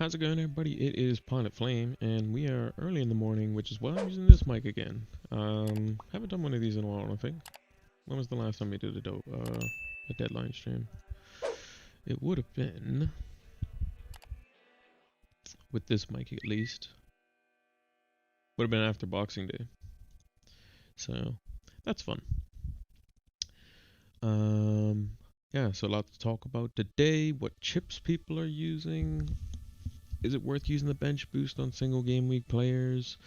How's it going, everybody? It is Pilot Flame, and we are early in the morning, which is why I'm using this mic again. Haven't done one of these in a while, I think. When was the last time we did a deadline stream? It would have been with this mic at least. Would have been after Boxing Day, so that's fun. Yeah, so a lot to talk about today. What chips people are using. Is it worth using the bench boost on single game week players?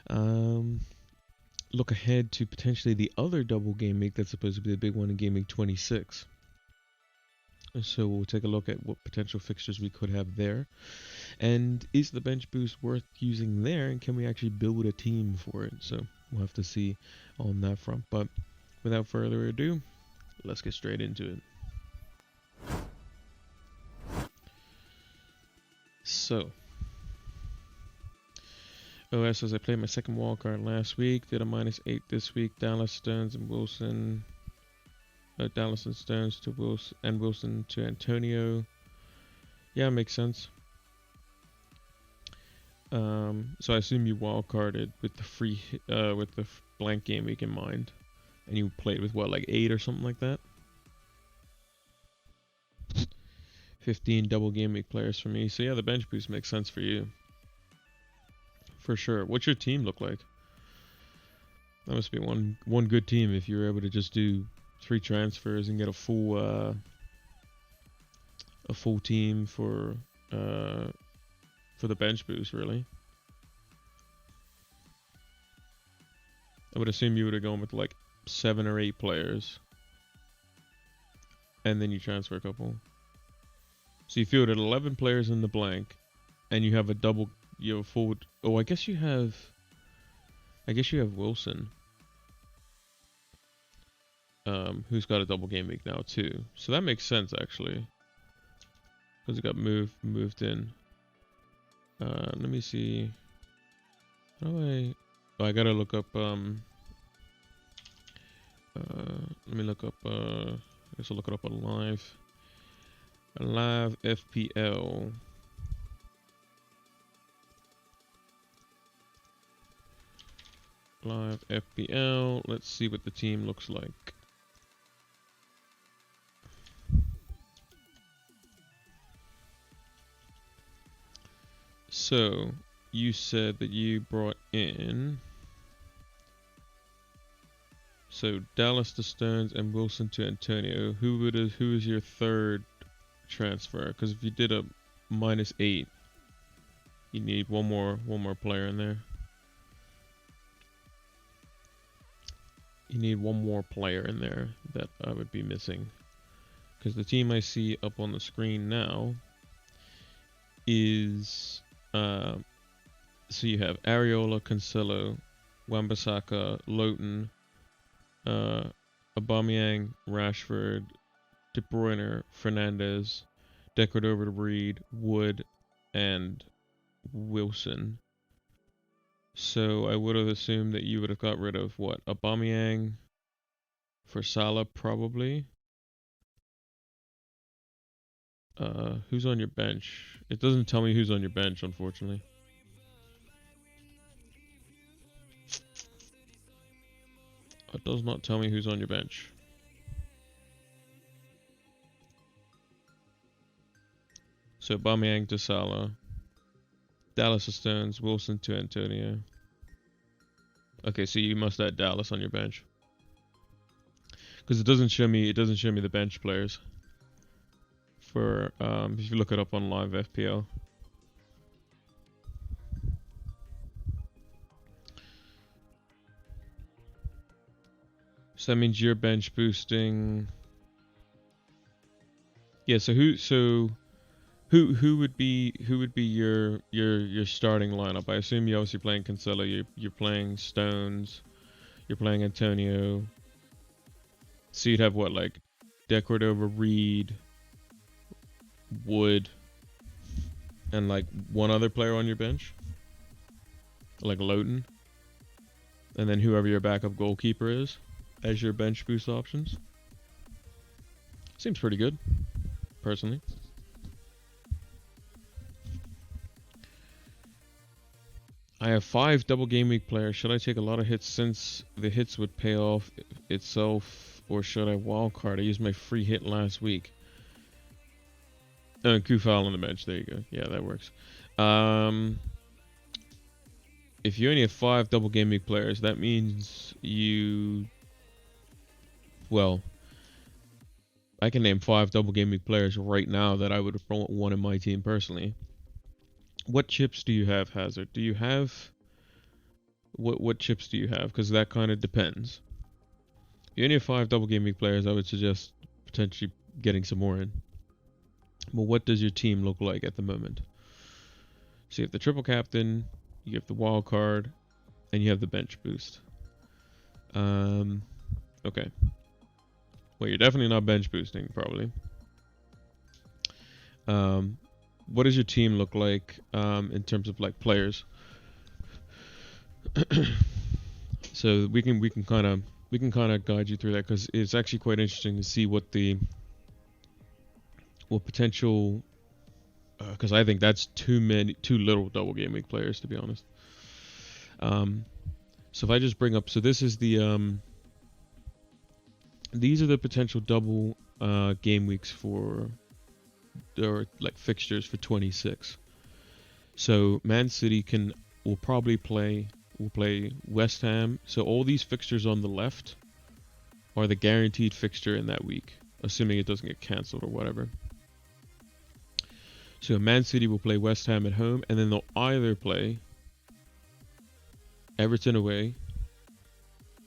Look ahead to potentially the other double game week that's supposed to be the big one in game week 26. So we'll take a look at what potential fixtures we could have there. And is the bench boost worth using there, and can we actually build a team for it? So we'll have to see on that front. But without further ado, let's get straight into it. So, OS says I played my second wildcard last week, did a -8 this week. Dallas, Stones, and Wilson. Dallas and Stones to Wilson, and Wilson to Antonio. Yeah, makes sense. So I assume you wildcarded with the with the blank game week in mind, and you played with what, like 8 or something like that. 15 double game week players for me. So yeah, the bench boost makes sense for you. For sure. What's your team look like? That must be one good team if you're able to just do 3 transfers and get a full team for the bench boost, really. I would assume you would have gone with like 7 or 8 players, and then you transfer a couple. So you fielded 11 players in the blank, and you have a double. You have a full. Oh, I guess you have Wilson, who's got a double game week now too. So that makes sense actually, because it got moved in. Let me see. How do I? Oh, I gotta look up. Let me look up. I guess I'll look it up on live. Live FPL. Live FPL. Let's see what the team looks like. So you said that you brought in. So Dallas to Stones and Wilson to Antonio. Who is your third transfer? Because if you did a -8, you need one more player in there. You need one more player in there that I would be missing. Because the team I see up on the screen now is so you have Areola, Cancelo, Wan-Bissaka, Lowton, Aubameyang, Rashford, De Bruyne, Fernandez, Decordova, Reed, Wood, and Wilson. So I would have assumed that you would have got rid of what? Aubameyang for Salah, probably. Who's on your bench? It doesn't tell me who's on your bench, unfortunately. It does not tell me who's on your bench. So Aubameyang to Salah, Dallas to Stones, Wilson to Antonio. Okay, so you must add Dallas on your bench, because it doesn't show me the bench players for if you look it up on live FPL. So that means you're bench boosting. Yeah. So who would be your starting lineup? I assume you're obviously playing Cancelo. You're playing Stones. You're playing Antonio. So you'd have what, like Decordova, Reed, Wood, and like one other player on your bench, like Lowton, and then whoever your backup goalkeeper is as your bench boost options. Seems pretty good, personally. I have 5 double game week players. Should I take a lot of hits since the hits would pay off itself, or should I wildcard? I used my free hit last week. Kufal on the bench. There you go. Yeah, that works. If you only have 5 double game week players, that means you... Well, I can name 5 double game week players right now that I would want in my team personally. What chips do you have, Hazard? Do you have... What chips do you have? Because that kind of depends. If you only have 5 double game week players, I would suggest potentially getting some more in. But what does your team look like at the moment? So you have the triple captain, you have the wild card, and you have the bench boost. Okay. Well, you're definitely not bench boosting, probably. What does your team look like in terms of like players? So we can kind of guide you through that, because it's actually quite interesting to see what potential. Because I think that's too little double game week players, to be honest. So if I just bring up, so this is the these are the potential double game weeks for, or like fixtures for 26. So Man City will play West Ham. So all these fixtures on the left are the guaranteed fixture in that week, assuming it doesn't get cancelled or whatever. So Man City will play West Ham at home, and then they'll either play Everton away,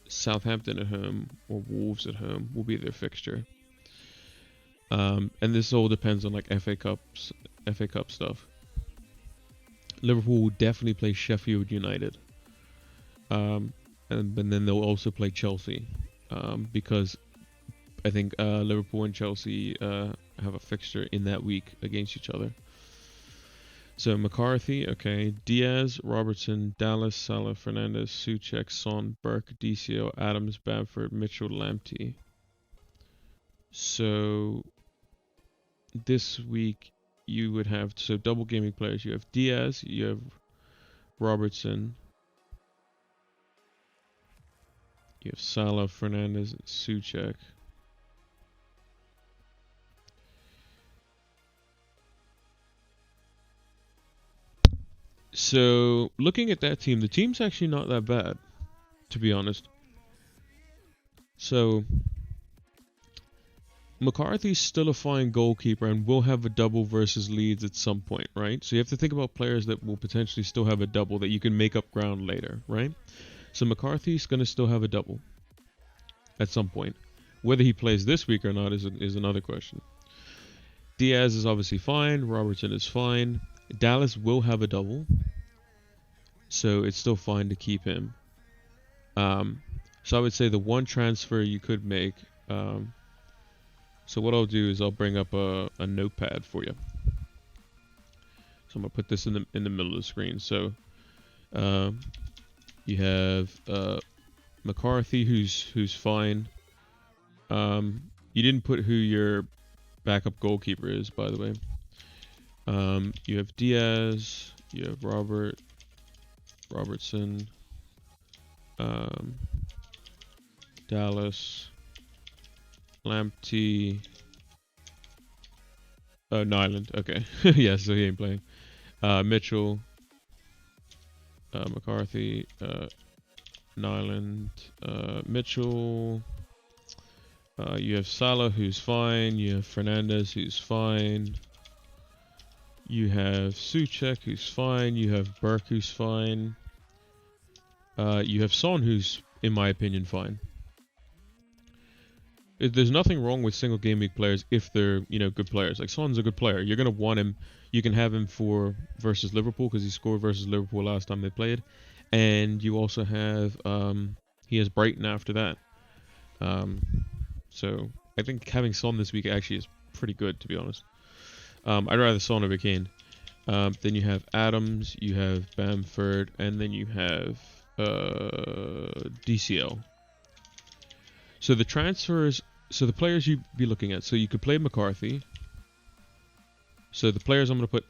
Southampton at home, or Wolves at home will be their fixture. And this all depends on like FA Cup stuff. Liverpool will definitely play Sheffield United, and then they'll also play Chelsea, because I think Liverpool and Chelsea have a fixture in that week against each other. So McCarthy, okay, Diaz, Robertson, Dallas, Salah, Fernandes, Souček, Son, Burke, DCL, Adams, Bamford, Mitchell, Lamptey. So this week you would have, so double gaming players, you have Diaz, you have Robertson, you have Salah, Fernandes, and Souček. So looking at that team, the team's actually not that bad, to be honest. So McCarthy's still a fine goalkeeper and will have a double versus Leeds at some point, right? So you have to think about players that will potentially still have a double that you can make up ground later, right? So McCarthy's going to still have a double at some point. Whether he plays this week or not is another question. Diaz is obviously fine. Robertson is fine. Dallas will have a double, so it's still fine to keep him. So I would say the one transfer you could make. So what I'll do is I'll bring up a notepad for you. So I'm gonna put this in the middle of the screen. So you have McCarthy, who's fine. You didn't put who your backup goalkeeper is, by the way. You have Diaz, you have Robertson, Dallas, Lamptey, Nyland, okay. Yeah, so he ain't playing. Mitchell, McCarthy, Nyland, Mitchell. You have Salah, who's fine. You have Fernandes, who's fine. You have Souček, who's fine. You have Burke, who's fine. You have Son, who's, in my opinion, fine. There's nothing wrong with single game week players if they're, good players. Like Son's a good player. You're gonna want him. You can have him for versus Liverpool because he scored versus Liverpool last time they played, and you also have he has Brighton after that. So I think having Son this week actually is pretty good, to be honest. I'd rather Son over Kane. Then you have Adams, you have Bamford, and then you have DCL. So the transfers, so the players you'd be looking at. So you could play McCarthy. So the players I'm gonna put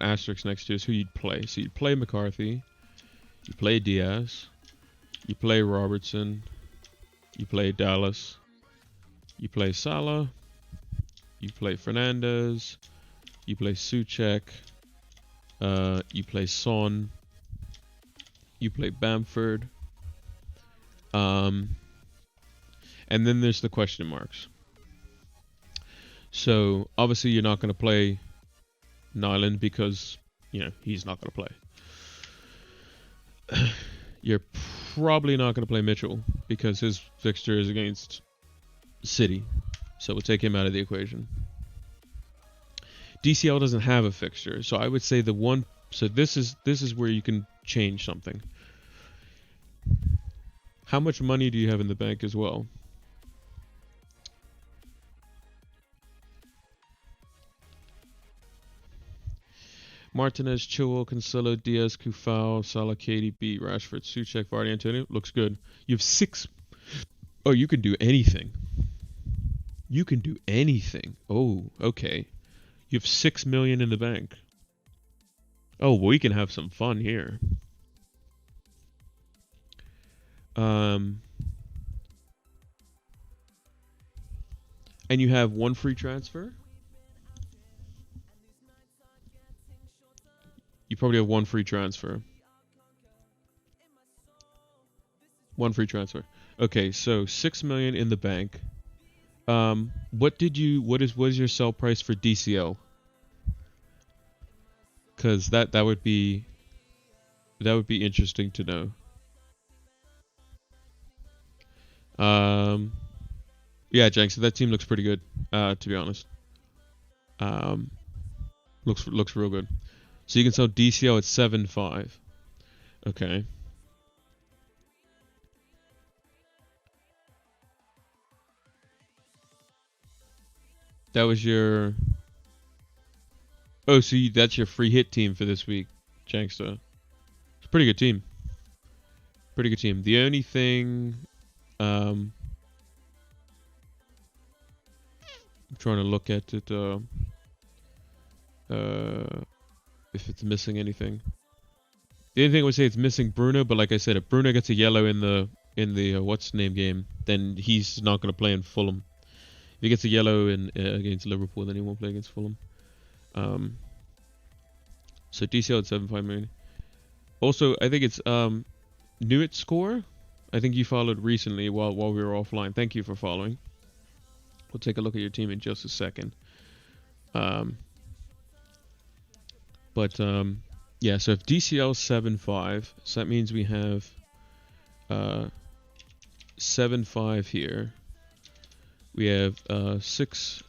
asterisks next to is who you'd play. So you'd play McCarthy. You play Diaz. You play Robertson. You play Dallas. You play Salah. You play Fernandez. You play Souček. You play Son. You play Bamford. And then there's the question marks. So obviously you're not going to play Nyland because, you know, he's not going to play. You're probably not going to play Mitchell because his fixture is against City. So we'll take him out of the equation. DCL doesn't have a fixture. So I would say the one... So this is where you can change something. How much money do you have in the bank as well? Martinez, Chilwell, Cancelo, Diaz, Kufal, Salah, KDB, Rashford, Souček, Vardy, Antonio. Looks good. You have 6. Oh, you can do anything. You can do anything. Oh, okay. You have 6 million in the bank. Oh, well, we can have some fun here. And you have 1 free transfer. You probably have 1 free transfer. 1 free transfer. Okay, so 6 million in the bank. What is your sell price for DCL? Because that would be interesting to know. Yeah, Jank, so that team looks pretty good, to be honest. Looks real good. So you can sell DCL at 7.5. Okay. That was your... Oh, so that's your free hit team for this week, Janksta. It's a pretty good team. Pretty good team. The only thing... I'm trying to look at it, if it's missing anything. The only thing I would say it's missing Bruno, but like I said, if Bruno gets a yellow in the what's name game, then he's not going to play in Fulham. If he gets a yellow against Liverpool, then he won't play against Fulham. So DCL at 7.5 million. Also, I think it's Newit score. I think you followed recently while we were offline. Thank you for following. We'll take a look at your team in just a second. Yeah, so if DCL 7.5, so that means we have 7.5 here. We have 6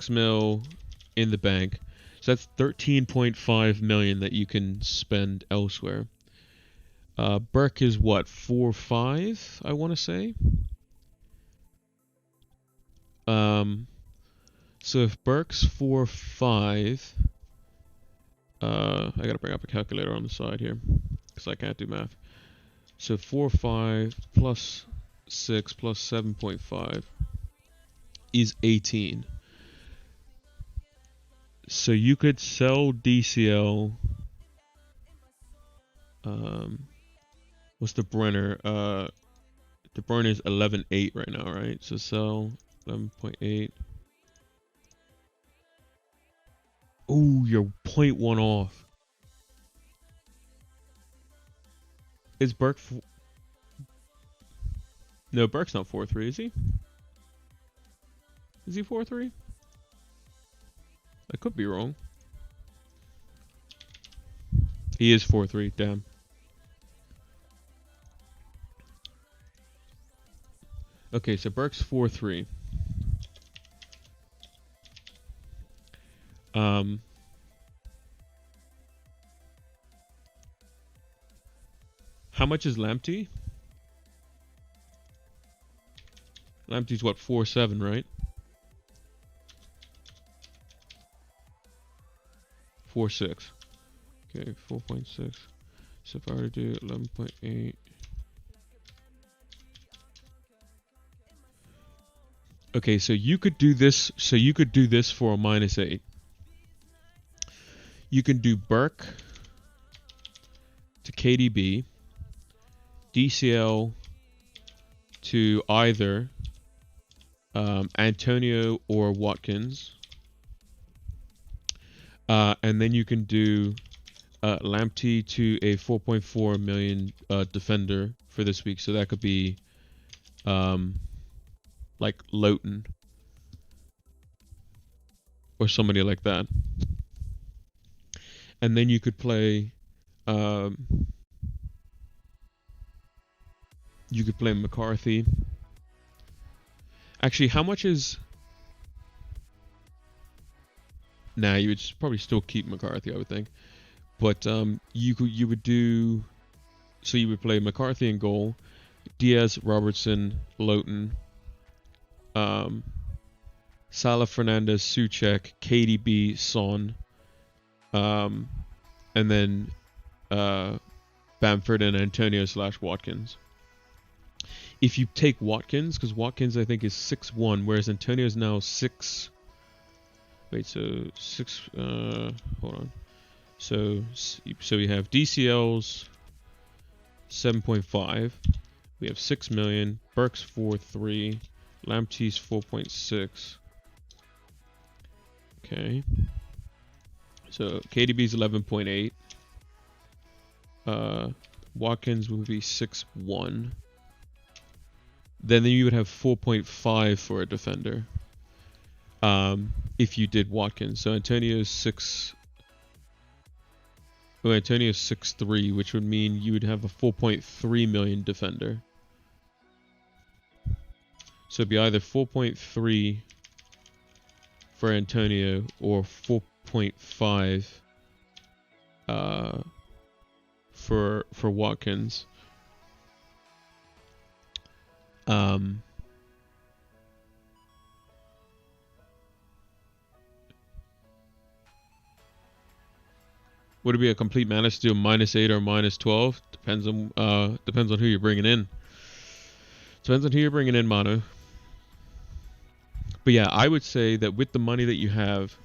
mil in the bank. So that's 13.5 million that you can spend elsewhere. Burke is what, 4.5, I want to say. So if Burke's 4.5, I gotta bring up a calculator on the side here because I can't do math. So 4.5 plus 6 plus 7.5 is 18. So you could sell DCL. What's the Brenner? The Brenner is 11.8 right now, right? So sell 11.8. Oh, you're 0.1 off. Is Burke? No, Burke's not 4.3, is he? Is he 4.3? I could be wrong. He is 4.3, damn. Okay, so Burke's 4.3. How much is Lamptey? Lamptey's what, 4.7, right? 4.6. Okay, 4.6. So if I were to do 11.8. Okay, so you could do this. So you could do this for a -8. You can do Burke to KDB. DCL to either Antonio or Watkins. And then you can do Lamptey to a 4.4 million defender for this week. So that could be like Lowton or somebody like that. And then you could play McCarthy. Actually, how much is... Nah, you would probably still keep McCarthy, I would think. But you would do... So you would play McCarthy in goal, Diaz, Robertson, Lowton, Salah, Fernandez, Souček, KDB, Son, and then Bamford and Antonio / Watkins. If you take Watkins, because Watkins I think is 6'1", whereas Antonio is now 6. Wait, so 6. Hold on. So we have DCL's 7.5. We have 6 million. Burke's 4.3. Lamptey's 4.6. Okay. So KDB's 11.8. Watkins would be 6'1". Then you would have 4.5 for a defender. If you did Watkins. So Antonio's 6'3", which would mean you would have a 4.3 million defender. So it'd be either 4.3 for Antonio or 4.5 for Watkins. Would it be a complete madness to do a -8 or -12? Depends on who you're bringing in. Depends on who you're bringing in, Manu. But yeah, I would say that with the money that you have,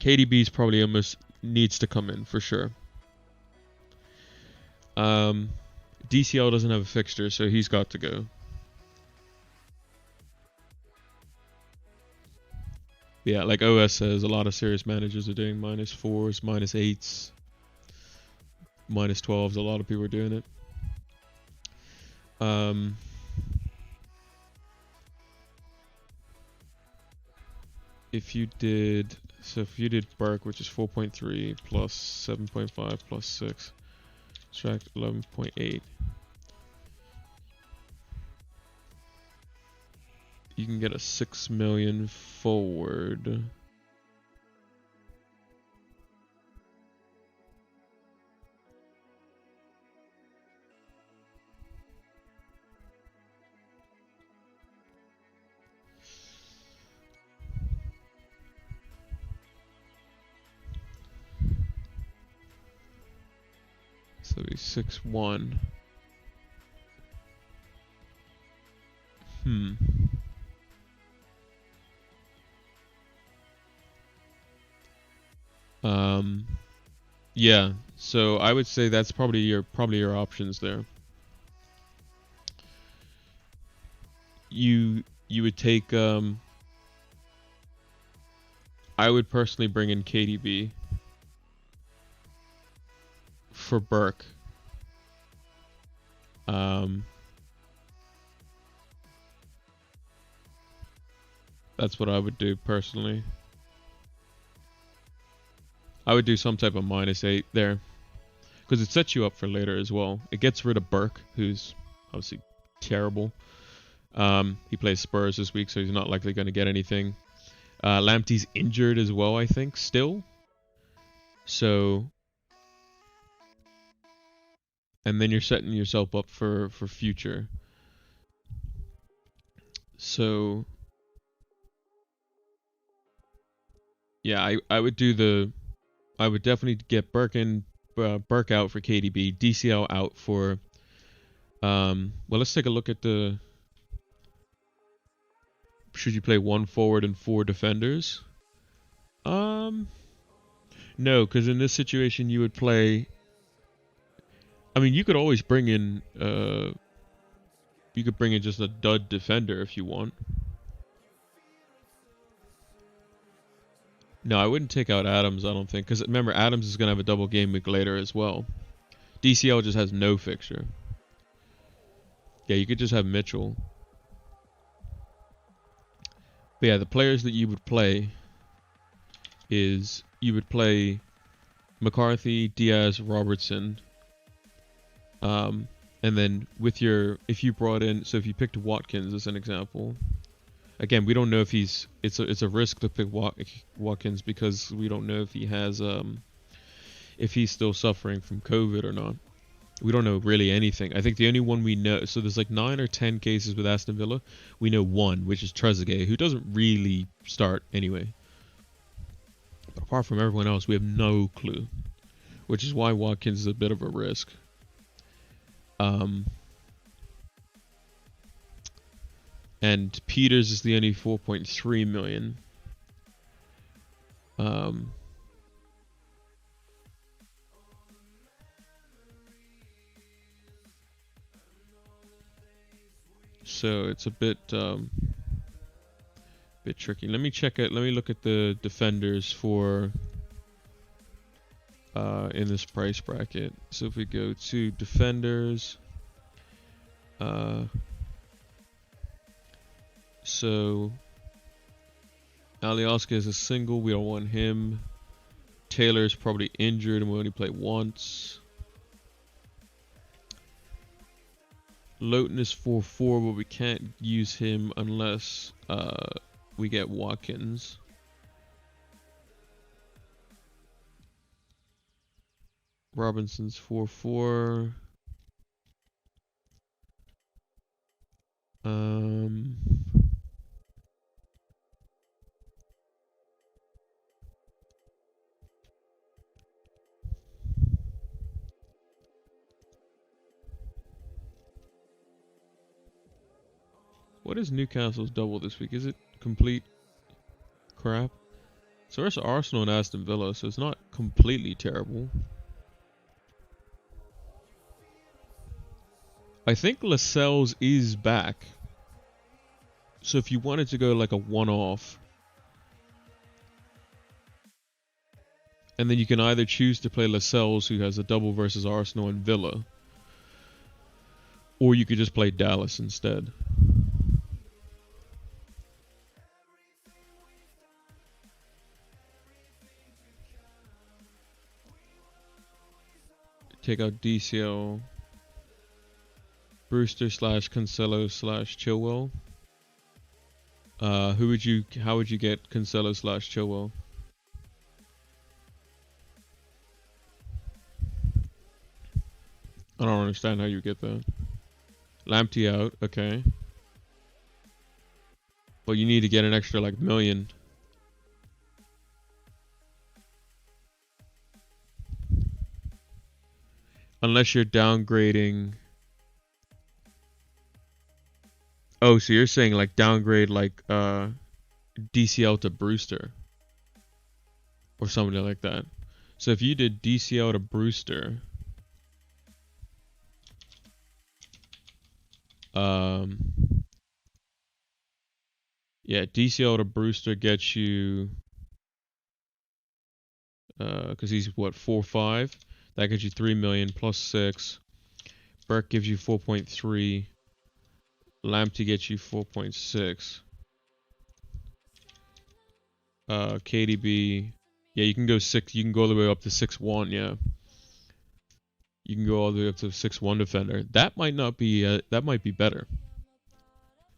KDB's probably almost needs to come in for sure. DCL doesn't have a fixture, so he's got to go. Yeah, like OS says, a lot of serious managers are doing -4s, -8s, -12s. A lot of people are doing it. If you did Burke, which is 4.3 plus 7.5 plus 6, subtract 11.8. You can get a 6 million forward. So it'd be 6'1". Yeah, so I would say that's probably your options there. You would take I would personally bring in KDB for Burke. That's what I would do personally. I would do some type of -8 there, because it sets you up for later as well. It gets rid of Burke, who's obviously terrible. He plays Spurs this week, so he's not likely going to get anything. Lamptey's injured as well, I think, still. So, and then you're setting yourself up for future. So, yeah, I would definitely get Burke out for KDB, DCL out for. Well, let's take a look at the. Should you play 1 forward and 4 defenders? No, because in this situation you would play I mean, you could always bring in you could bring in just a dud defender if you want. No, I wouldn't take out Adams, I don't think, because remember Adams is gonna have a double game week later as well. DCL just has no fixture. Yeah, you could just have Mitchell. But yeah, the players that you would play is you would play McCarthy, Diaz, Robertson, and then with your if you brought in so if you picked Watkins as an example, again we don't know if he's it's a risk to pick Watkins because we don't know if he has if he's still suffering from COVID or not. We don't know really anything. I think the only one we know, so there's like 9 or 10 cases with Aston Villa. We know one, which is Trezeguet, who doesn't really start anyway. But apart from everyone else, we have no clue, which is why Watkins is a bit of a risk. And Peters is the only 4.3 million. So it's a bit tricky. Let me check it. Let me look at the defenders for in this price bracket. So if we go to defenders, so Alioska is a single. We don't want him. Taylor's probably injured and we only play once. Lowton is 4-4, but we can't use him unless we get Watkins. Robinson's 4-4. What is Newcastle's double this week? Is it complete crap? So there's Arsenal and Aston Villa, so it's not completely terrible. I think Lascelles is back. So if you wanted to go like a one-off, and then you can either choose to play Lascelles, who has a double versus Arsenal and Villa, or you could just play Dallas instead. Take out DCL, Brewster / Cancelo / Chilwell. How would you get Cancelo / Chilwell? I don't understand how you get that. Lamptey out, okay. But you need to get an extra like million. Unless you're downgrading. Oh, so you're saying like downgrade like DCL to Brewster or something like that. So if you did DCL to Brewster, yeah, DCL to Brewster gets you because he's what 4.5. That gives you 3 million plus 6. Burke gives you 4.3. Lamptey gets you 4.6. KDB, yeah, you can go 6. You can go all the way up to 6-1. Yeah, you can go all the way up to 6-1 defender. That might not be. That might be better.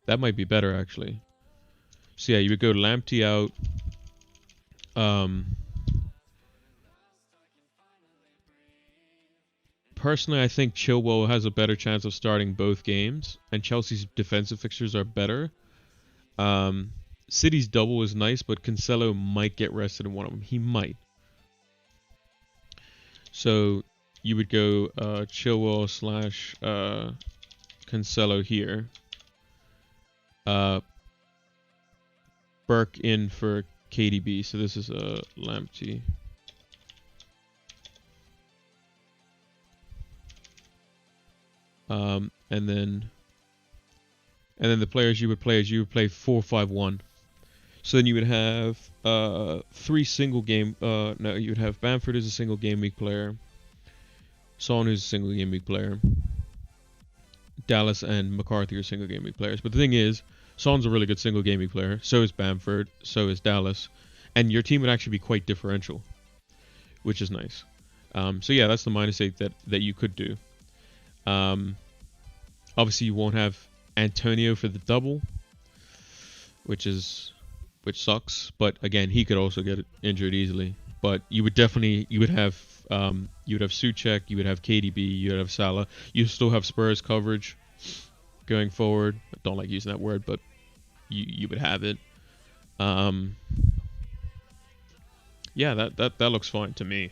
That might be better actually. So yeah, you would go Lamptey out. Personally, I think Chilwell has a better chance of starting both games, and Chelsea's defensive fixtures are better. City's double is nice, but Cancelo might get rested in one of them. He might. So you would go Chilwell / Cancelo here. Burke in for KDB. So this is a Lamptey. And then the players you would play is you would play 4-5-1. So then you would have three single game. No, you would have Bamford as a single game week player, Son who's a single game week player, Dallas and McCarthy are single game week players. But the thing is, Son's a really good single game week player. So is Bamford. So is Dallas, and your team would actually be quite differential, which is nice. So yeah, that's the -8 that you could do. Obviously, you won't have Antonio for the double, which sucks. But again, he could also get injured easily. But you would have Souček, you would have KDB, you would have Salah. You still have Spurs coverage going forward. I don't like using that word, but you would have it. Yeah, that looks fine to me.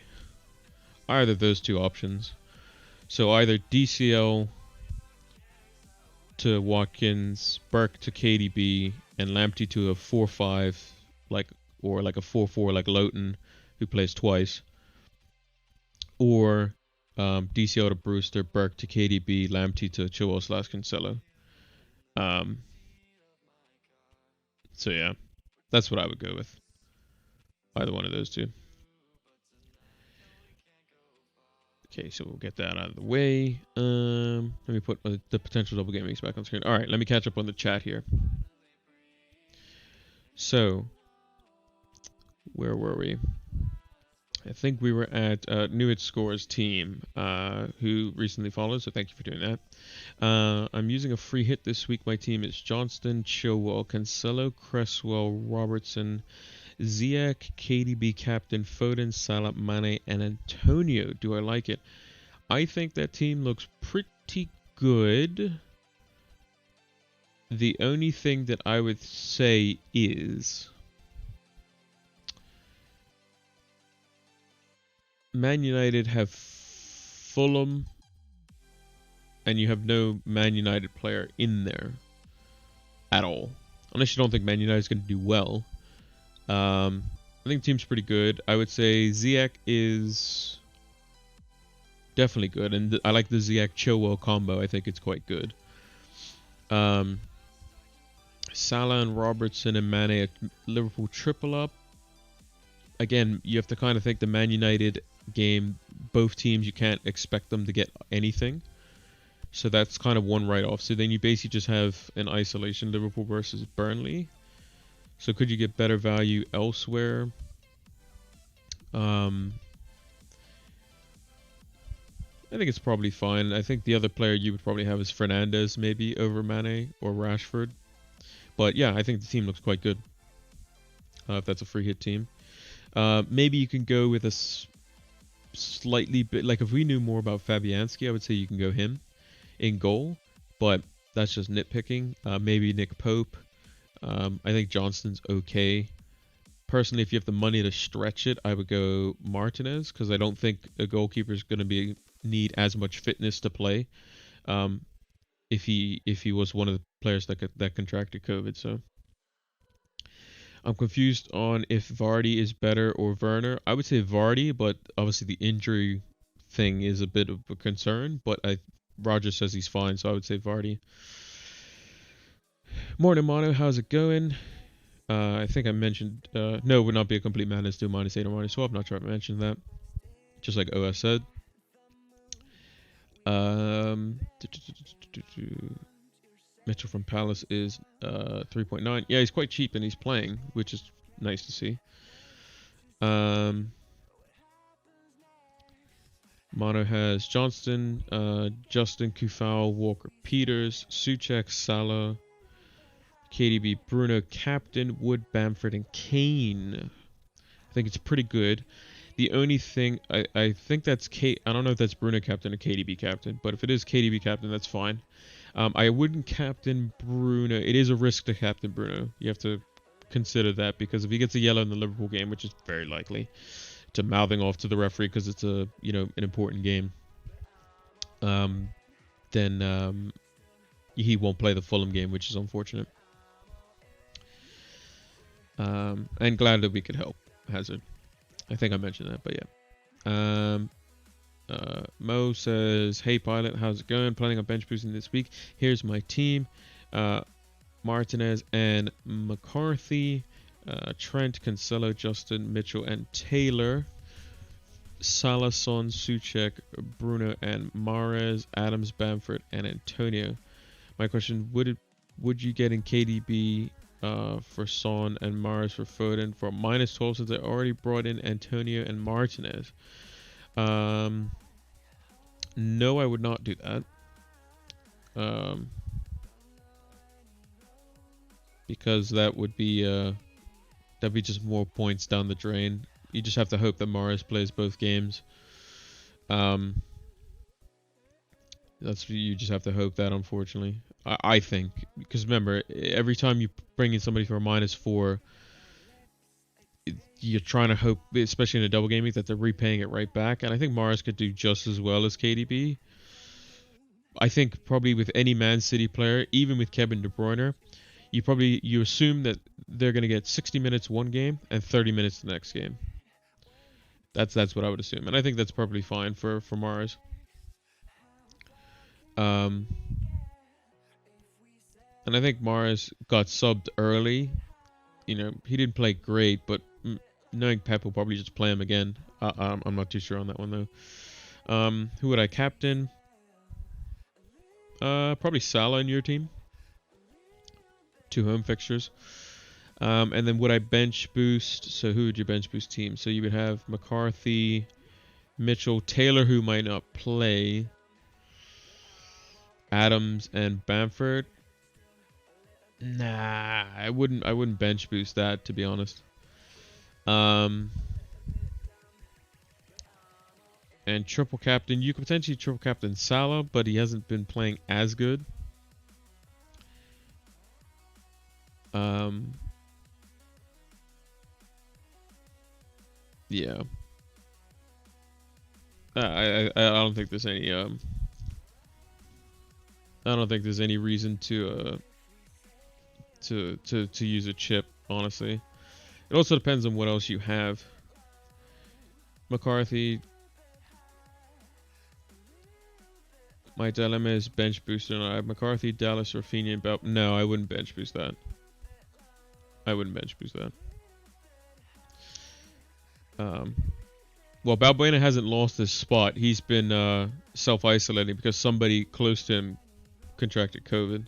Either of those two options. So either DCL to Watkins, Burke to KDB, and Lamptey to a 4-5, or like a 4-4 like Loughton, who plays twice. Or DCL to Brewster, Burke to KDB, Lamptey to Chilwell/Cancelo. So yeah, that's what I would go with. Either one of those two. Okay, so we'll get that out of the way. Let me put the potential double game weeks back on screen. All right, let me catch up on the chat here. So, where were we? I think we were at Newit Scores team, who recently followed, so thank you for doing that. I'm using a free hit this week. My team is Johnston, Chilwell, Cancelo, Cresswell, Robertson, Ziyech, KDB captain, Foden, Salah, Mane, and Antonio. Do I like it? I think that team looks pretty good. The only thing that I would say is Man United have Fulham, and you have no Man United player in there at all. Unless you don't think Man United is going to do well. I think the team's pretty good. I would say Ziyech is definitely good, and I like the Ziyech-Chilwell combo. I think it's quite good. Salah and Robertson and Mane at Liverpool triple up. Again, you have to kind of think the Man United game, both teams, you can't expect them to get anything. So that's kind of one write-off. So then you basically just have an isolation Liverpool versus Burnley. So could you get better value elsewhere? I think it's probably fine. I think the other player you would probably have is Fernandes, maybe over Mane or Rashford. But yeah, I think the team looks quite good. If that's a free hit team. Maybe you can go with a slightly bit, like if we knew more about Fabianski, I would say you can go him in goal. But that's just nitpicking. Maybe Nick Pope. I think Johnston's okay. Personally, if you have the money to stretch it, I would go Martinez, because I don't think a goalkeeper is going to need as much fitness to play. If he was one of the players that contracted COVID. So I'm confused on if Vardy is better or Werner. I would say Vardy, but obviously the injury thing is a bit of a concern. But Roger says he's fine, so I would say Vardy. Morning, Mono. How's it going? I think I mentioned no, would not be a complete madness to -8 or -12. I'm not sure if I mentioned that. Just like OS said. Mitchell from Palace is 3.9. Yeah, he's quite cheap and he's playing, which is nice to see. Mono has Johnston, Justin, Kufal, Walker, Peters, Souček, Salah, KDB, Bruno, Captain, Wood, Bamford, and Kane. I think it's pretty good. The only thing, I think that's I don't know if that's Bruno captain or KDB captain, but if it is KDB captain, that's fine. I wouldn't captain Bruno. It is a risk to captain Bruno. You have to consider that, because if he gets a yellow in the Liverpool game, which is very likely, to mouthing off to the referee because it's an important game, then he won't play the Fulham game, which is unfortunate. And glad that we could help Hazard. I think I mentioned that, but yeah. Mo says, "Hey pilot, how's it going? Planning on bench boosting this week. Here's my team: Martinez and McCarthy, Trent, Cancelo, Justin, Mitchell, and Taylor. Salah, Son, Suchek, Bruno, and Mahrez, Adams, Bamford, and Antonio. My question: would you get in KDB for Son and Mahrez for Foden for -12 since I already brought in Antonio and Martinez? No, I would not do that. Because that'd be just more points down the drain. You just have to hope that Mahrez plays both games. That's you just have to hope that, unfortunately. I think, because remember, every time you bring in somebody for a -4, you're trying to hope, especially in a double game week, that they're repaying it right back. And I think Mahrez could do just as well as KDB. I think probably with any Man City player, even with Kevin De Bruyne, you assume that they're going to get 60 minutes one game and 30 minutes the next game. That's what I would assume, and I think that's probably fine for Mahrez. And I think Mahrez got subbed early. You know, he didn't play great, but knowing Pep will probably just play him again. I'm not too sure on that one though. Who would I captain? Probably Salah in your team. 2 home fixtures. And then would I bench boost? So who would you bench boost team? So you would have McCarthy, Mitchell, Taylor, who might not play, Adams, and Bamford. Nah, I wouldn't bench boost that, to be honest. And triple captain, you could potentially triple captain Salah, but he hasn't been playing as good. Yeah. I don't think there's any I don't think there's any reason to use a chip, honestly. It also depends on what else you have. McCarthy. My dilemma is bench booster. I have McCarthy, Dallas, Rafinha, and Bell. No, I wouldn't bench boost that. I wouldn't bench boost that. Well, Balbuena hasn't lost his spot. He's been self-isolating because somebody close to him contracted COVID.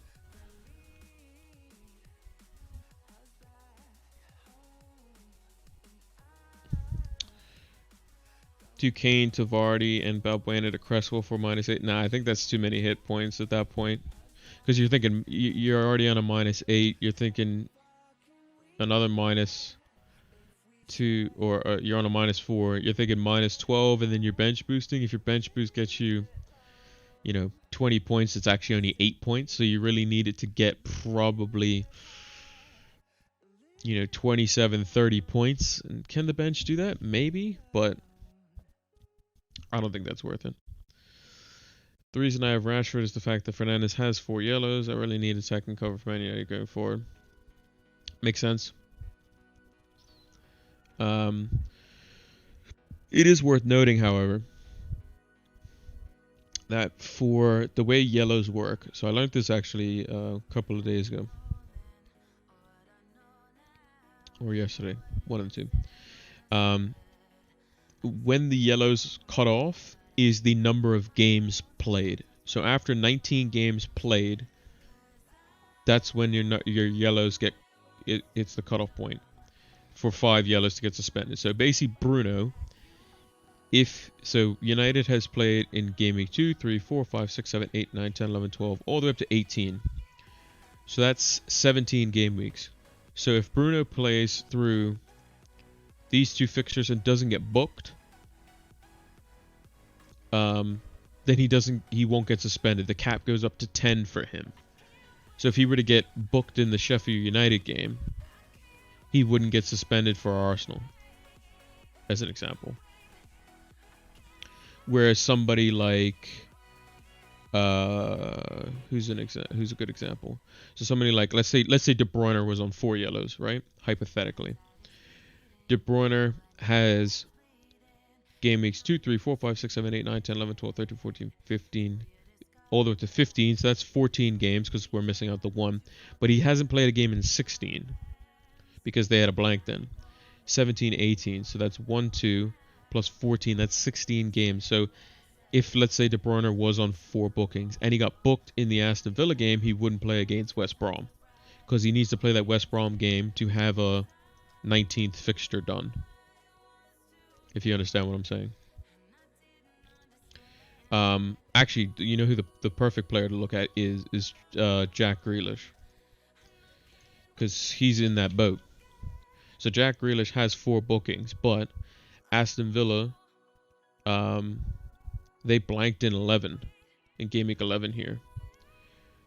Duquesne to Vardy and Balbuena to Cresswell for -8. Nah, I think that's too many hit points at that point. Because you're thinking, you're already on a -8. You're thinking another -2, or you're on a -4. You're thinking -12, and then you're bench boosting. If your bench boost gets you, 20 points, it's actually only 8 points. So you really need it to get probably, 27, 30 points. And can the bench do that? Maybe, but I don't think that's worth it. The reason I have Rashford is the fact that Fernandes has 4 yellows. I really need a second cover for Man United going forward. Makes sense. It is worth noting, however, that for the way yellows work, so I learned this actually a couple of days ago, or yesterday, one of the two. When the yellows cut off is the number of games played. So after 19 games played, that's when your yellows get it's the cutoff point for 5 yellows to get suspended. So basically, Bruno, United has played in game week 2, 3, 4, 5, 6, 7, 8, 9, 10, 11, 12, all the way up to 18. So that's 17 game weeks. So if Bruno plays through these 2 fixtures and doesn't get booked, then he won't get suspended. The cap goes up to 10 for him. So if he were to get booked in the Sheffield United game, he wouldn't get suspended for Arsenal, as an example. Whereas somebody like who's a good example? So somebody like let's say De Bruyne was on 4 yellows, right? Hypothetically, De Bruyne has game weeks 2, 3, 4, 5, 6, 7, 8, 9, 10, 11, 12, 13, 14, 15, all the way to 15. So that's 14 games because we're missing out the one. But he hasn't played a game in 16 because they had a blank then. 17, 18. So that's 1, 2 plus 14. That's 16 games. So if, let's say, De Bruyne was on 4 bookings and he got booked in the Aston Villa game, he wouldn't play against West Brom because he needs to play that West Brom game to have a 19th fixture done. If you understand what I'm saying. Actually, you know who the perfect player to look at is Jack Grealish, because he's in that boat. So Jack Grealish has 4 bookings, but Aston Villa, they blanked in 11 in game week 11 here.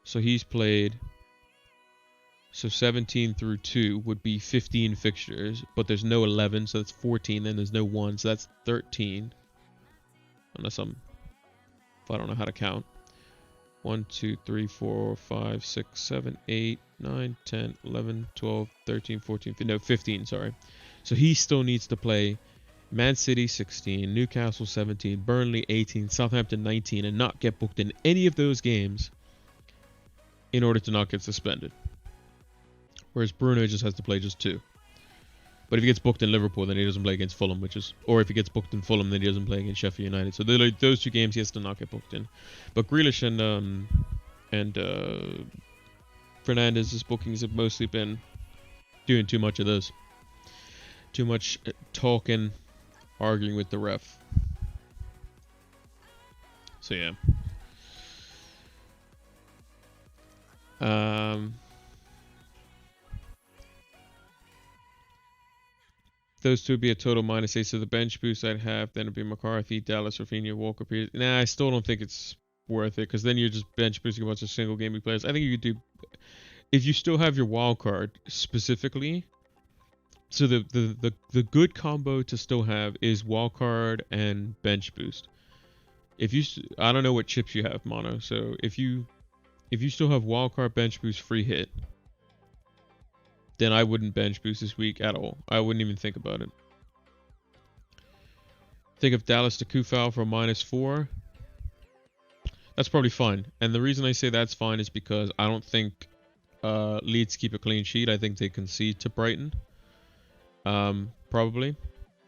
So he's played. So 17 through 2 would be 15 fixtures, but there's no 11, so that's 14. Then there's no 1, so that's 13. If I don't know how to count. 1, 2, 3, 4, 5, 6, 7, 8, 9, 10, 11, 12, 13, 14, 15, no, 15, sorry. So he still needs to play Man City 16, Newcastle 17, Burnley 18, Southampton 19, and not get booked in any of those games in order to not get suspended. Whereas Bruno just has to play just 2. But if he gets booked in Liverpool, then he doesn't play against Fulham, or if he gets booked in Fulham, then he doesn't play against Sheffield United. So those 2 games he has to not get booked in. But Grealish and Fernandez's bookings have mostly been doing too much of this. Too much talking, arguing with the ref. So yeah. Those 2 would be a total -8. So the bench boost I'd have, then it'd be McCarthy, Dallas, Rafinha, Walker, Peters. Nah, I still don't think it's worth it because then you're just bench boosting a bunch of single game week players. I think you could do, if you still have your wild card specifically. So the good combo to still have is wild card and bench boost. If you, I don't know what chips you have, Mono. So if you still have wild card, bench boost, free hit, then I wouldn't bench boost this week at all. I wouldn't even think about it. Think of Dallas to Kufal for -4. That's probably fine. And the reason I say that's fine is because I don't think Leeds keep a clean sheet. I think they concede to Brighton. Probably.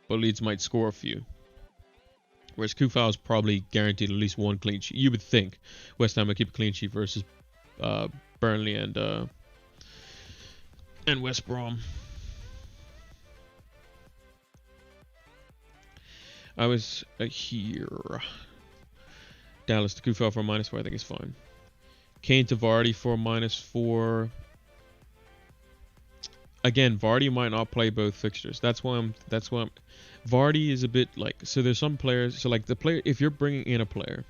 But Leeds might score a few. Whereas Kufal is probably guaranteed at least 1 clean sheet. You would think West Ham would keep a clean sheet versus Burnley and West Brom. I was here. Dallas to Kufal for -4. I think is fine. Kane to Vardy for -4. Again, Vardy might not play both fixtures. That's why I'm. Vardy is a bit like. So there's some players. So like the player, if you're bringing in a player,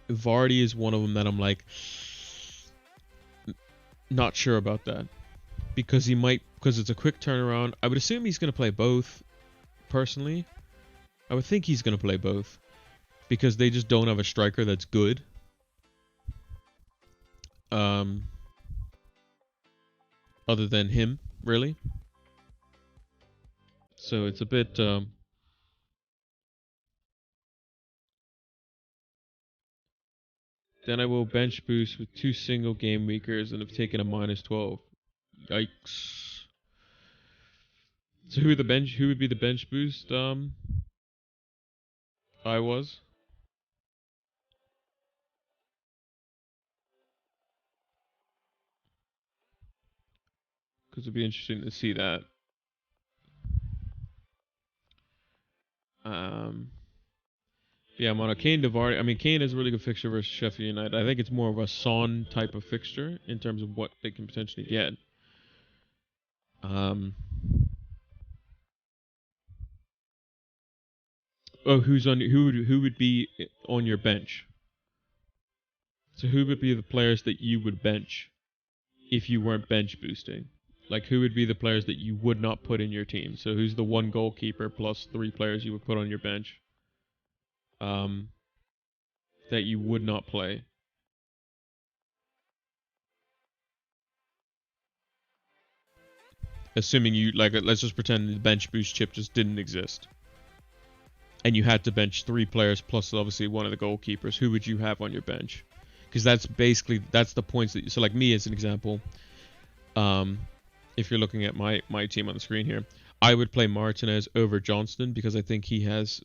Vardy is one of them that I'm like not sure about that because it's a quick turnaround. I would assume he's gonna play both. Personally, I would think he's gonna play both because they just don't have a striker that's good. Other than him, really. So it's a bit. Then I will bench boost with 2 single game weekers and have taken a -12. Yikes. So who would be the bench boost? I was. Because it'd be interesting to see that. Yeah, I'm on a Kane to Vardy. I mean, Kane is a really good fixture versus Sheffield United. I think it's more of a Son type of fixture in terms of what they can potentially get. Oh, who would be on your bench? So who would be the players that you would bench if you weren't bench boosting? Like who would be the players that you would not put in your team? So who's the 1 goalkeeper plus 3 players you would put on your bench? That you would not play. Assuming you like, let's just pretend the bench boost chip just didn't exist, and you had to bench 3 players plus obviously one of the goalkeepers. Who would you have on your bench? Because that's the points that. So like me as an example, if you're looking at my team on the screen here, I would play Martinez over Johnston because I think he has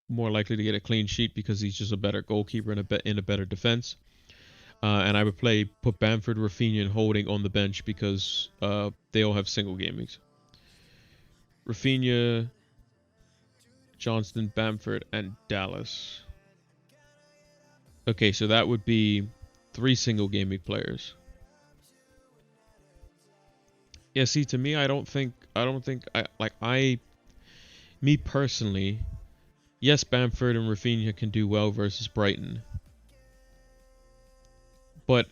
more likely to get a clean sheet because he's just a better goalkeeper and in a better defense. And I would put Bamford, Rafinha, and Holding on the bench because they all have single game weeks. Rafinha, Johnston, Bamford, and Dallas. Okay, so that would be 3 single game week players. Yeah, see, to me, I don't think me personally, yes, Bamford and Rafinha can do well versus Brighton. But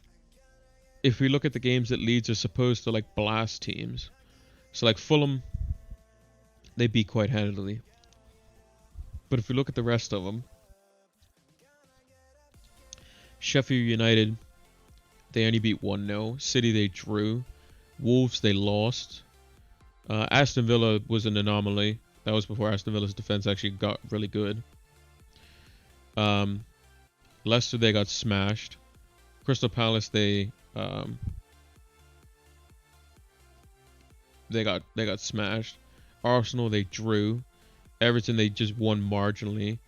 if we look at the games that Leeds are supposed to like blast teams, so like Fulham, they beat quite handily. But if we look at the rest of them, Sheffield United, they only beat 1-0. City, they drew. Wolves, they lost. Aston Villa was an anomaly. That was before Aston Villa's defense actually got really good. Leicester, they got smashed. Crystal Palace, they got smashed. Arsenal, they drew. Everton, they just won marginally.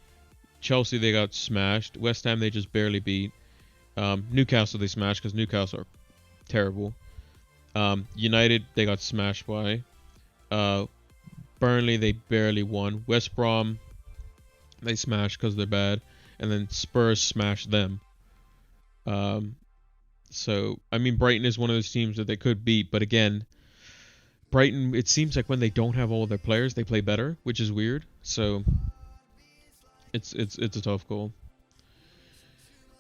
Chelsea, they got smashed. West Ham, they just barely beat. Newcastle, they smashed because Newcastle are terrible. United, they got smashed by. Burnley, they barely won. West Brom, they smashed because they're bad. And then Spurs smashed them. So, I mean, Brighton is one of those teams that they could beat. But again, Brighton, it seems like when they don't have all of their players, they play better, which is weird. So, it's a tough call.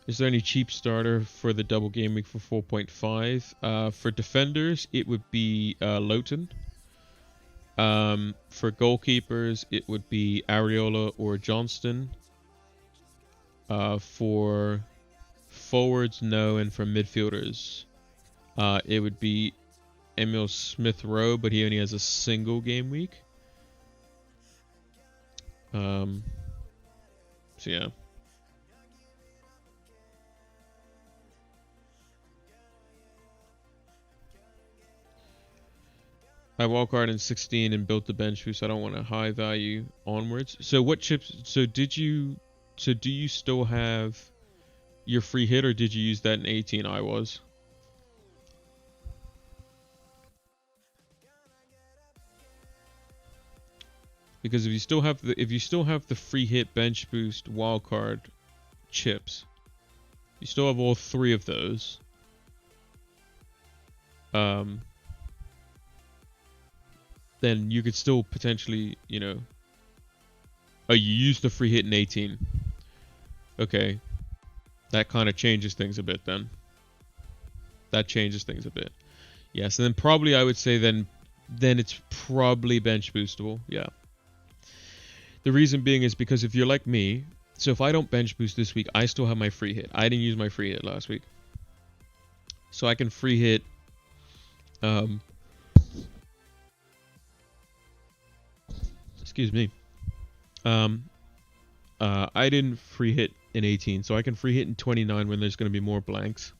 Is there any cheap starter for the double game week for 4.5? For defenders, it would be Lowton. For goalkeepers, it would be Areola or Johnston. For forwards, no, and for midfielders, it would be Emil Smith-Rowe, but he only has a single game week. So yeah. I wildcard in 16 and built the bench boost. I don't want a high value onwards. So what chips? So do you still have your free hit, or did you use that in 18? I was. Because if you still have the free hit, bench boost, wildcard chips, you still have all 3 of those. Then you could still potentially, oh, you used the free hit in 18. Okay. That kind of changes things a bit then. That changes things a bit. Yes, and then probably I would say then it's probably bench boostable. Yeah. The reason being is because if you're like me, so if I don't bench boost this week, I still have my free hit. I didn't use my free hit last week. So I can free hit excuse me. I didn't free hit in 18, so I can free hit in 29 when there's going to be more blanks.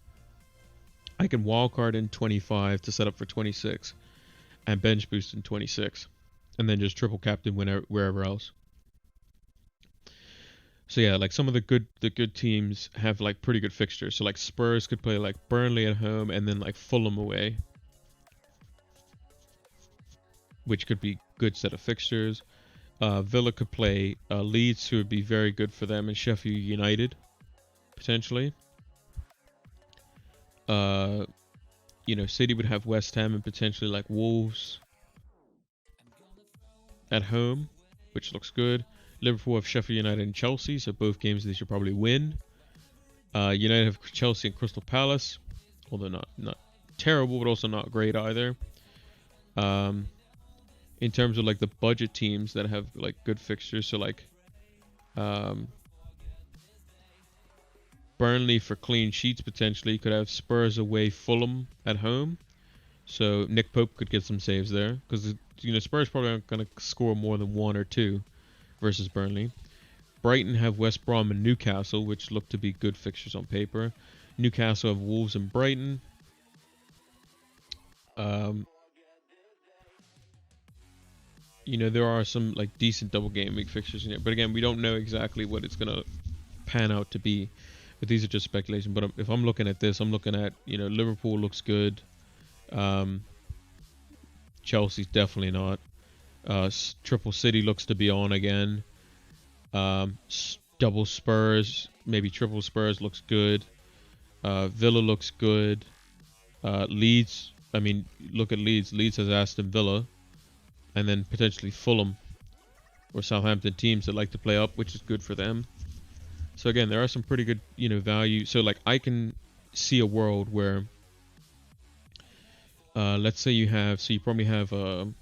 I can wildcard in 25 to set up for 26, and bench boost in 26, and then just triple captain wherever else. So yeah, like some of the good teams have like pretty good fixtures. So like Spurs could play like Burnley at home and then like Fulham away, which could be good set of fixtures. Villa could play Leeds, who would be very good for them, and Sheffield United, potentially. City would have West Ham and potentially like Wolves at home, which looks good. Liverpool have Sheffield United and Chelsea, so both games they should probably win. United have Chelsea and Crystal Palace, although not terrible, but also not great either. In terms of like the budget teams that have like good fixtures, so like Burnley for clean sheets potentially could have Spurs away, Fulham at home, So Nick Pope could get some saves there because Spurs probably aren't going to score more than 1 or 2 versus Burnley. Brighton have West Brom and Newcastle, which look to be good fixtures on paper. Newcastle have Wolves and Brighton. Um, there are some like decent double game week fixtures in it, but again, we don't know exactly what it's gonna pan out to be. But these are just speculation. But if I'm looking at this, I'm looking at Liverpool looks good. Chelsea's definitely not. Triple City looks to be on again. Double Spurs, maybe triple Spurs looks good. Villa looks good. Leeds, I mean, look at Leeds. Leeds has Aston Villa, and then potentially Fulham or Southampton teams that like to play up, which is good for them. So again, there are some pretty good, value. So like I can see a world where, let's say you probably have, De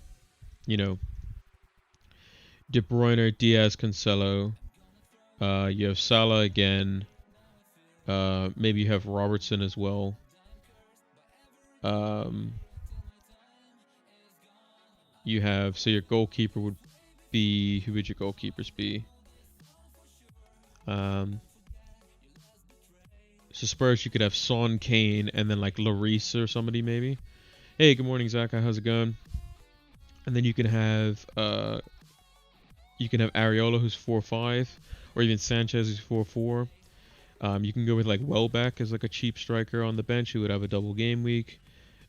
Bruyne, Diaz, Cancelo. You have Salah again. Maybe you have Robertson as well. You have, so your goalkeeper would be, who would your goalkeepers be? So Spurs, you could have Son, Kane, and then like Lloris or somebody maybe. Hey, good morning, Zach. How's it going? And then you can have Areola, who's 4-5, or even Sanchez, who's 4-4. You can go with like Welbeck as like a cheap striker on the bench who would have a double game week.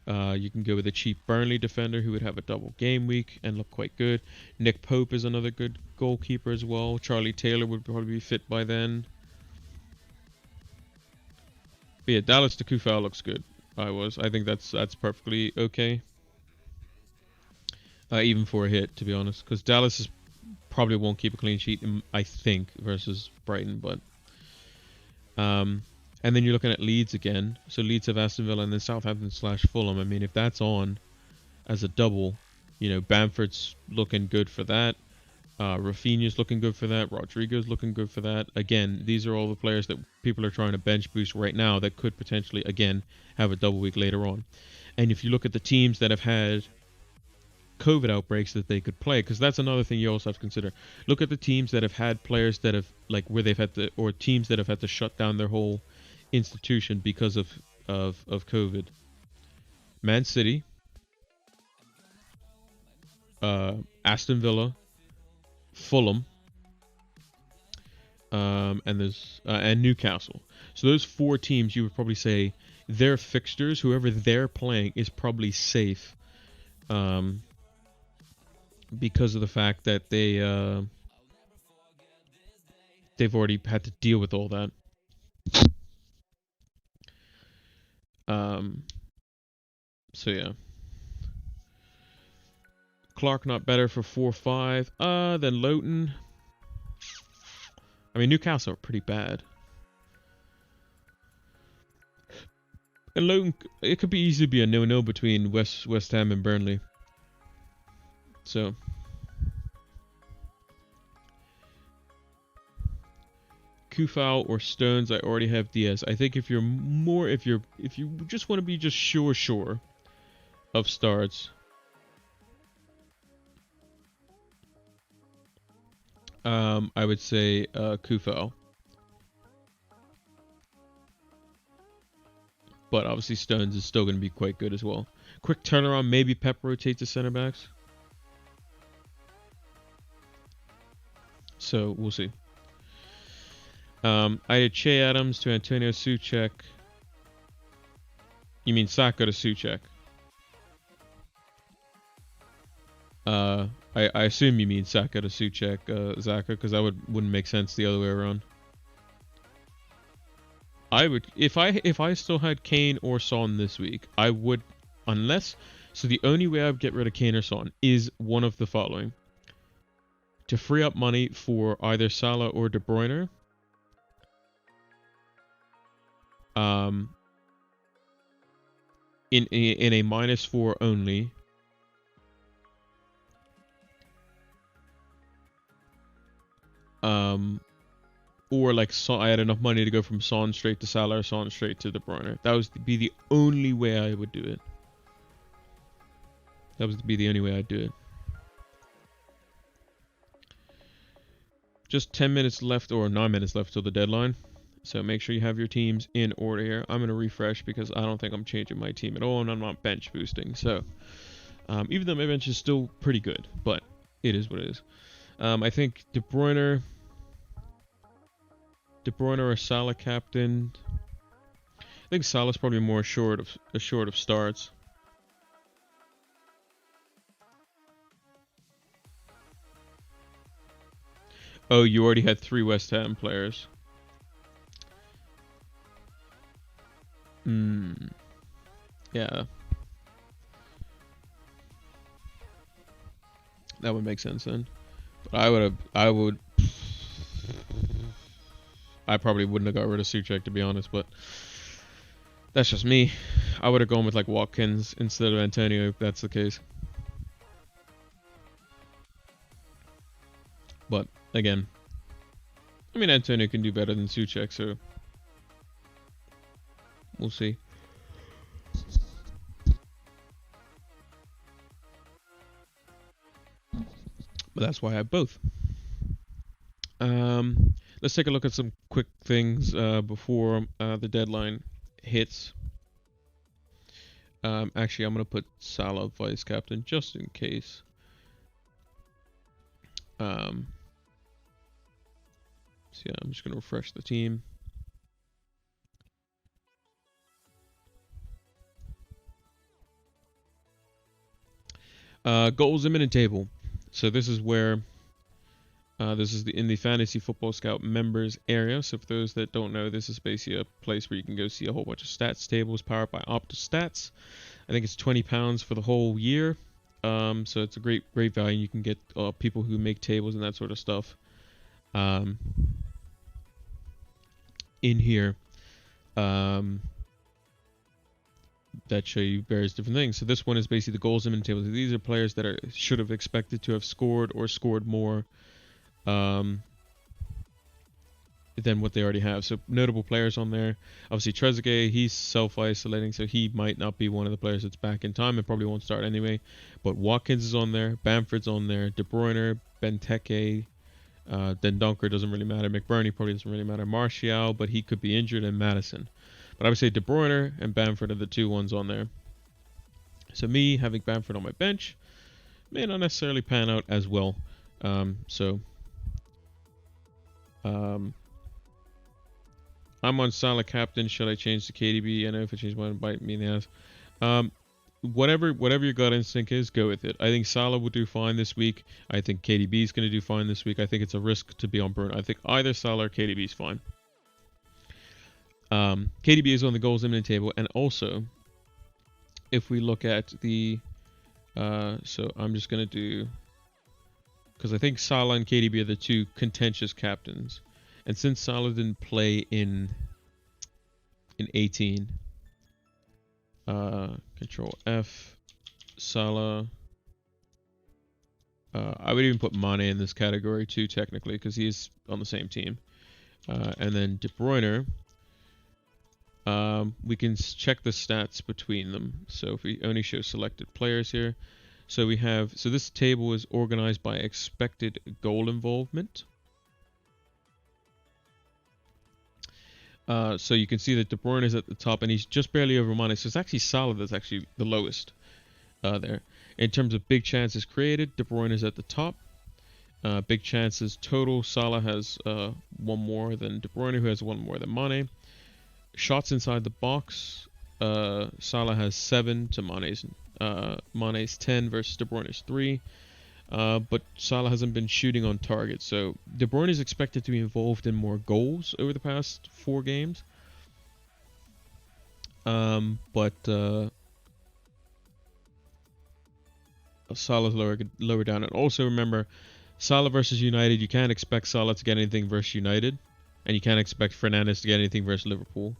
You can go with a cheap Burnley defender who would have a double game week and look quite good. Nick Pope is another good goalkeeper as well. Charlie Taylor would probably be fit by then. But yeah, Dallas to Kufal looks good. I think that's perfectly okay. Even for a hit, to be honest, because Dallas probably won't keep a clean sheet, I think, versus Brighton. But and then you're looking at Leeds again. So Leeds have Aston Villa and then Southampton/Fulham. I mean, if that's on as a double, Bamford's looking good for that. Rafinha's looking good for that. Rodrigo's looking good for that. Again, these are all the players that people are trying to bench boost right now that could potentially, again, have a double week later on. And if you look at the teams that have had COVID outbreaks that they could play, because that's another thing you also have to consider. Look at the teams that have had players that have, like, where they've had to, or teams that have had to shut down their whole institution because of COVID. Man City, Aston Villa, Fulham, and Newcastle. So those 4 teams, you would probably say their fixtures, whoever they're playing, is probably safe, because of the fact that they've already had to deal with all that. So yeah. Clark not better for 4-5. Then Loughton. I mean, Newcastle are pretty bad. And Loughton, it could be easily be a 0-0 between West Ham and Burnley. So Kufal or Stones, I already have Diaz. I think if you just want to be just sure of starts, I would say Kufal. But obviously Stones is still going to be quite good as well. Quick turnaround, maybe Pep rotates the center backs. So we'll see. I had Che Adams to Antonio Souček. You mean Saka to Souček? I assume you mean Saka to Souček, Zaka, because that wouldn't make sense the other way around. I would, if I still had Kane or Son this week, I would, so the only way I would get rid of Kane or Son is one of the following: to free up money for either Salah or De Bruyne. In a -4 only. Or like I had enough money to go from Son straight to Salah or Son straight to De Bruyne. That would be the only way I would do it. That would be the only way I'd do it. Just 10 minutes left, or 9 minutes left till the deadline. So make sure you have your teams in order here. I'm going to refresh because I don't think I'm changing my team at all, and I'm not bench boosting. So even though my bench is still pretty good, but it is what it is. I think De Bruyne or Salah captain. I think Salah's probably more short of starts. Oh, you already had 3 West Ham players. Yeah. That would make sense then. But I probably wouldn't have got rid of Souček, to be honest, but that's just me. I would have gone with like Watkins instead of Antonio if that's the case. But again, I mean, Antonio can do better than Souček, so we'll see. But that's why I have both. Let's take a look at some quick things before the deadline hits. Actually, I'm going to put Salah vice captain just in case. So yeah, I'm just going to refresh the team. Goals imminent table. So this is where this is in the Fantasy Football Scout members area. So for those that don't know, this is basically a place where you can go see a whole bunch of stats tables powered by Opta Stats. I think it's £20 for the whole year. So it's a great value. You can get people who make tables and that sort of stuff in here that show you various different things. So this one is basically the goals imminent table. These are players that should have expected to have scored or scored more than what they already have. So notable players on there. Obviously Trezeguet, he's self-isolating, so he might not be one of the players that's back in time and probably won't start anyway. But Watkins is on there, Bamford's on there, De Bruyne, Benteke, then Dunker doesn't really matter. McBurney probably doesn't really matter. Martial, but he could be injured, and Madison. But I would say De Bruyne and Bamford are the 2 ones on there. So me having Bamford on my bench may not necessarily pan out as well. I'm on Salah captain. Should I change to KDB? I know if I change mine, bite me in the ass. Whatever your gut instinct is, go with it. I think Salah will do fine this week. I think KDB is going to do fine this week. I think it's a risk to be on Bruno. I think either Salah or KDB is fine. KDB is on the goals imminent table, and also, if we look at the, so I'm just going to do, because I think Salah and KDB are the 2 contentious captains. And since Salah didn't play in 18, Control F, Salah. I would even put Mane in this category too, technically, because he's on the same team. And then De Bruyne. We can check the stats between them. So if we only show selected players here, so we have. So this table is organized by expected goal involvement. So you can see that De Bruyne is at the top, and he's just barely over Mane. So it's actually Salah that's actually the lowest there. In terms of big chances created, De Bruyne is at the top. Big chances total, Salah has 1 more than De Bruyne, who has 1 more than Mane. Shots inside the box, Salah has 7 to Mane's 10 versus De Bruyne's 3. But Salah hasn't been shooting on target, so De Bruyne is expected to be involved in more goals over the past 4 games. But Salah's lower down. And also remember, Salah versus United, you can't expect Salah to get anything versus United, and you can't expect Fernandes to get anything versus Liverpool.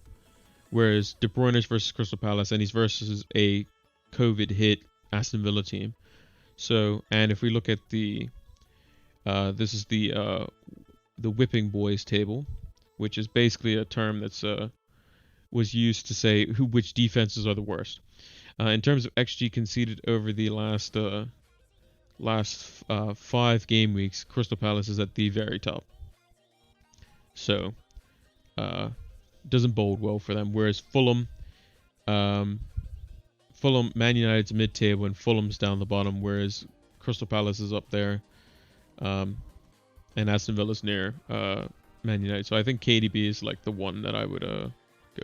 Whereas De Bruyne is versus Crystal Palace, and he's versus a COVID hit Aston Villa team. So, and if we look at the, this is the whipping boys table, which is basically a term that's was used to say which defenses are the worst. In terms of XG conceded over the last 5 game weeks, Crystal Palace is at the very top. So, doesn't bode well for them. Whereas Fulham, Man United's mid-table, and Fulham's down the bottom. Whereas Crystal Palace is up there, and Aston Villa's near Man United. So I think KDB is like the one that I would go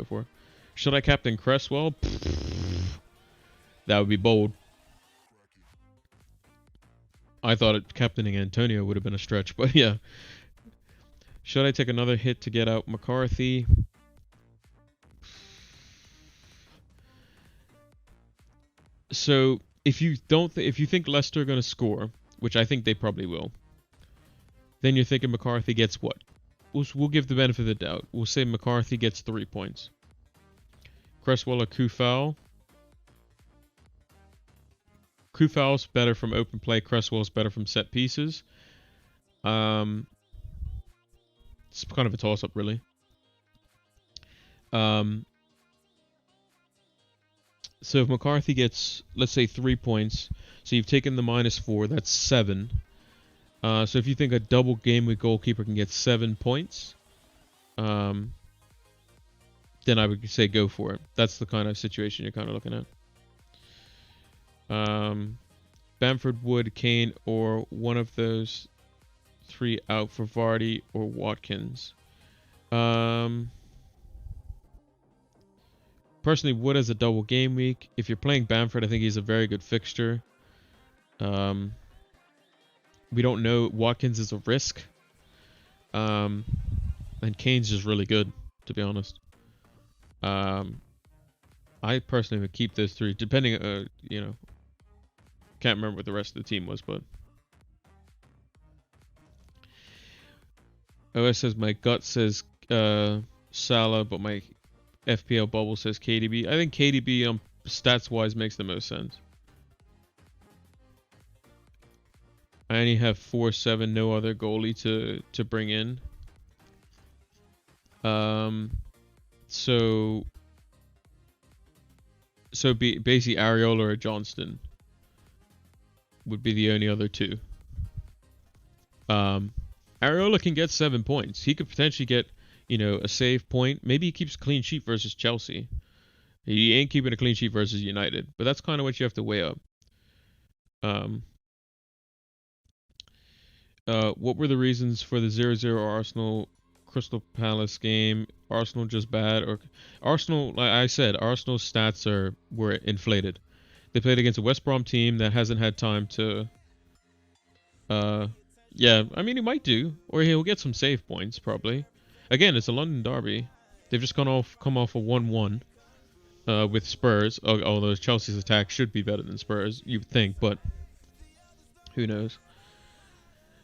for. Should I captain Cresswell? That would be bold. I thought captaining Antonio would have been a stretch, but yeah. Should I take another hit to get out McCarthy? So if you think Leicester are going to score, which I think they probably will, then you're thinking McCarthy gets what? We'll give the benefit of the doubt. We'll say McCarthy gets 3 points. Cresswell or Kufal. Kufal's better from open play. Cresswell's better from set pieces. It's kind of a toss-up, really. So if McCarthy gets, let's say, 3 points, so you've taken the -4, that's 7. So if you think a double game week goalkeeper can get 7 points, then I would say go for it. That's the kind of situation you're kind of looking at. Bamford, Wood, Kane, or one of those 3 out for Vardy or Watkins. Personally, Wood has a double game week. If you're playing Bamford, I think he's a very good fixture. We don't know. Watkins is a risk. And Kane's just really good, to be honest. I personally would keep those 3, depending, can't remember what the rest of the team was, but. OS says my gut says Salah, but my FPL bubble says KDB. I think KDB stats-wise makes the most sense. I only have 4-7, no other goalie to bring in. So basically Areola or Johnston would be the only other 2. Areola can get 7 points. He could potentially get, a save point. Maybe he keeps a clean sheet versus Chelsea. He ain't keeping a clean sheet versus United, but that's kind of what you have to weigh up. What were the reasons for the 0-0 Arsenal Crystal Palace game? Arsenal just bad, or Arsenal? Like I said, Arsenal's stats were inflated. They played against a West Brom team that hasn't had time to. Yeah, I mean he might do, or he'll get some save points probably. Again, it's a London derby. They've just come off a 1-1 with Spurs. Although Chelsea's attack should be better than Spurs, you would think, but who knows?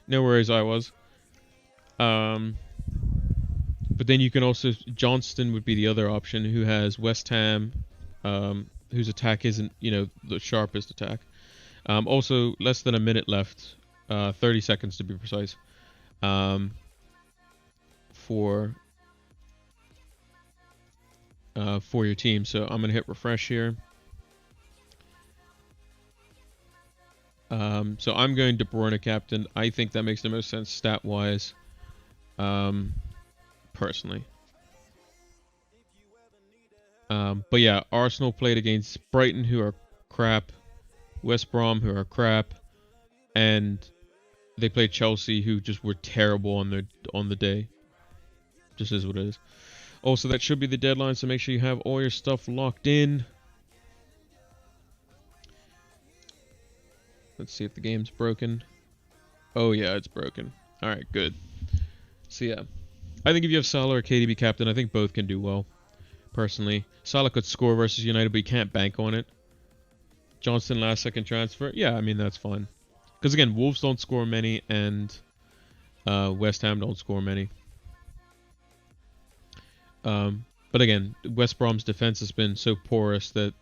No worries, I was. But then you can also Johnston would be the other option, who has West Ham, whose attack isn't the sharpest attack. Also less than a minute left, 30 seconds to be precise. For your team. So I'm gonna hit refresh here. So I'm going De Bruyne captain. I think that makes the most sense stat wise. Personally. But yeah, Arsenal played against Brighton, who are crap, West Brom, who are crap, and they played Chelsea, who just were terrible on the day. Just is what it is. Also, that should be the deadline, so make sure you have all your stuff locked in. Let's see if the game's broken. Oh yeah, it's broken. Alright, good. So yeah, I think if you have Salah or KDB captain, I think both can do well. Personally, Salah could score versus United, but you can't bank on it. Johnston last second transfer. Yeah, I mean that's fine. Because again, Wolves don't score many, and West Ham don't score many. But again, West Brom's defense has been so porous that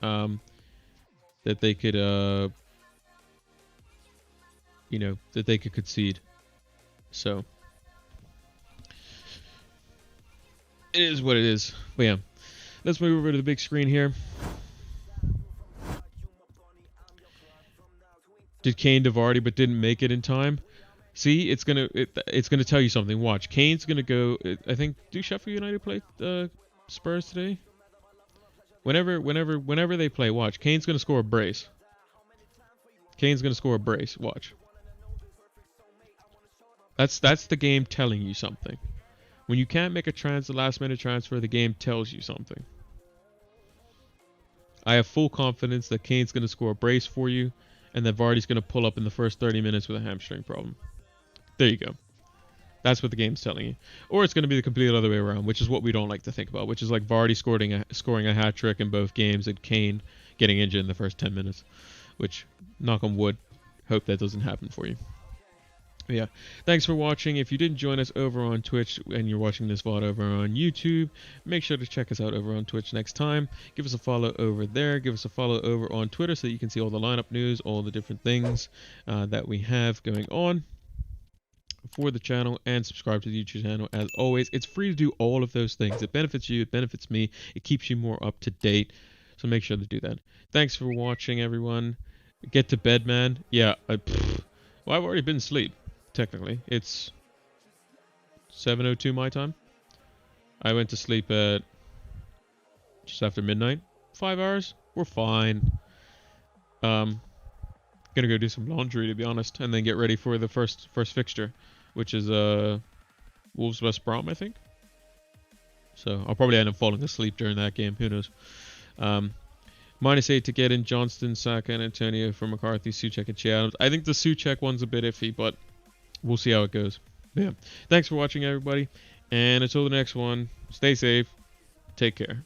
that they could that they could concede. So it is what it is. But yeah, let's move over to the big screen here. did Kane to Vardy but didn't make it in time. See, it's gonna tell you something. Watch, Kane's gonna go. I think, do Sheffield United play Spurs today? Whenever they play, watch. Kane's gonna score a brace. Kane's gonna score a brace. Watch. That's the game telling you something. When you can't make a last minute transfer, the game tells you something. I have full confidence that Kane's gonna score a brace for you, and that Vardy's gonna pull up in the first 30 minutes with a hamstring problem. There you go. That's what the game's telling you. Or it's going to be the complete other way around, which is what we don't like to think about, which is like Vardy scoring a hat trick in both games and Kane getting injured in the first 10 minutes, which, knock on wood, hope that doesn't happen for you. But yeah, thanks for watching. If you didn't join us over on Twitch and you're watching this VOD over on YouTube, make sure to check us out over on Twitch next time. Give us a follow over there. Give us a follow over on Twitter so that you can see all the lineup news, all the different things that we have going on for the channel, and subscribe to the YouTube channel. As always, it's free to do all of those things. It benefits you, it benefits me, it keeps you more up to date, so make sure to do that. Thanks for watching, everyone. Get to bed, man. Yeah, well, I've already been asleep, technically. It's 7:02 my time. I went to sleep at just after midnight. 5 hours, we're fine. Gonna go do some laundry, to be honest, and then get ready for the first fixture, which is Wolves West Brom, I think. So I'll probably end up falling asleep during that game. Who knows? -8 to get in Johnston, Saka, and Antonio for McCarthy, Souček, and Che Adams. I think the Souček one's a bit iffy, but we'll see how it goes. But yeah, thanks for watching, everybody, and until the next one, stay safe, take care.